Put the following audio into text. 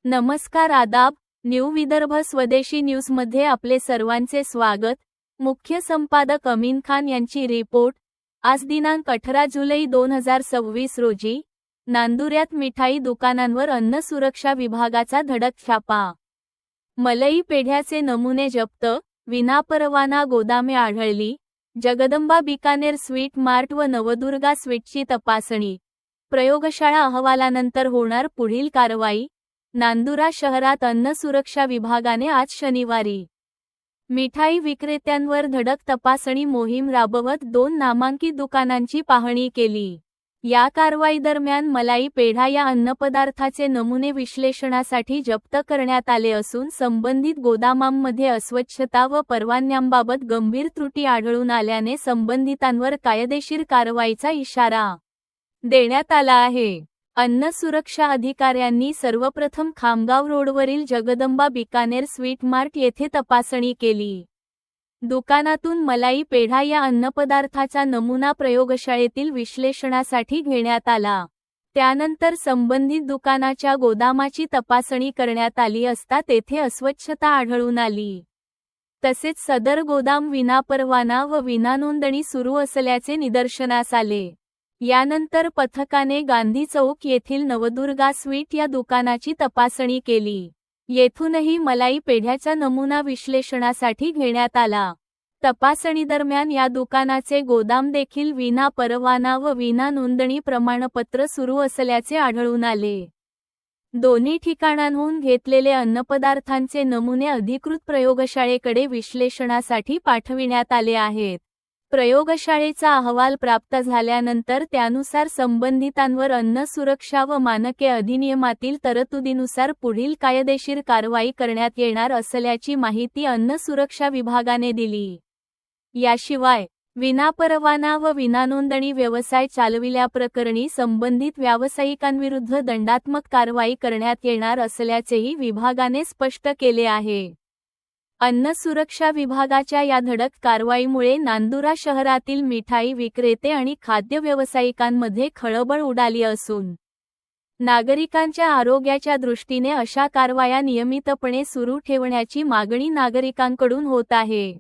नमस्कार आदाब, न्यू विदर्भ स्वदेशी न्यूजमध्ये आपले सर्वांचे स्वागत। मुख्य संपादक अमीन खान यांची रिपोर्ट। आज दिनांक 18 जुलै 2026 रोजी नांदुऱ्यात मिठाई दुकानांवर अन्न सुरक्षा विभागाचा धडक छापा। मलई पेढ्याचे नमुने जप्त, विनापरवाना गोदामे आढळली। जगदंबा बिकानेर स्वीट मार्ट व नवदुर्गा स्वीटची तपासणी। प्रयोगशाळा अहवालानंतर होणार पुढील कारवाई। नांदुरा शहरात अन्न सुरक्षा विभागाने आज शनिवारी मिठाई विक्रेत्यांवर धडक तपासणी मोहीम राबवत 2 नामांकित दुकानांची पाहणी केली। या कारवाईदरम्यान मलाई पेढा या अन्नपदार्थाचे नमुने विश्लेषणासाठी जप्त करण्यात आले असून संबंधित गोदामांमध्ये अस्वच्छता व परवान्यांबाबत गंभीर त्रुटी आढळून आल्याने संबंधितांवर कायदेशीर कारवाईचा इशारा देण्यात आला आहे। अन्न सुरक्षा अधिकाऱ्यांनी सर्वप्रथम खामगाव रोडवरील जगदंबा बिकानेर स्वीट मार्ट येथे तपासणी केली। दुकानातून मलाई पेढा या अन्नपदार्थाचा नमुना प्रयोगशाळेतील विश्लेषणासाठी घेण्यात आला। त्यानंतर संबंधित दुकानाच्या गोदामाची तपासणी करण्यात आली असता तेथे अस्वच्छता आढळून आली। तसेच सदर गोदाम विनापरवाना व विनानोंदणी सुरू असल्याचे निदर्शनास आले। यानंतर पथकाने गांधी चौक येथील नवदुर्गा स्वीट या दुकानाची तपासणी केली। येथूनही मलाई पेढ्याचा नमुना विश्लेषणासाठी घेण्यात आला। तपासणीदरम्यान या दुकानाचे गोदाम देखील विना परवाना व विना नोंदणी प्रमाणपत्र सुरू असल्याचे आढळून आले। दोन्ही ठिकाणांहून घेतलेले अन्नपदार्थांचे नमुने अधिकृत प्रयोगशाळेकडे विश्लेषणासाठी पाठविण्यात आले आहेत। प्रयोगशाळेचा अहवाल प्राप्त झाल्यानंतर त्यानुसार संबंधितांवर अन्न सुरक्षा व मानके अधिनियमातील तरतुदीनुसार पुढील कायदेशीर कारवाई करण्यात येणार असल्याची माहिती अन्न सुरक्षा विभागाने दिली। याशिवाय विनापरवाना व विनानोंदणी व्यवसाय चालविल्याप्रकरणी संबंधित व्यावसायिकांविरुद्ध दंडात्मक कारवाई करण्यात येणार असल्याचेही विभागाने स्पष्ट केले आहे। अन्न सुरक्षा विभागाच्या या धडक कारवाईमुळे नांदुरा शहरातील मिठाई विक्रेते आणि खाद्य व्यावसायिकांमध्ये खळबळ उडाली असून नागरिकांच्या आरोग्याच्या दृष्टीने अशा कारवाया नियमितपणे सुरू ठेवण्याची मागणी नागरिकांकडून होत आहे।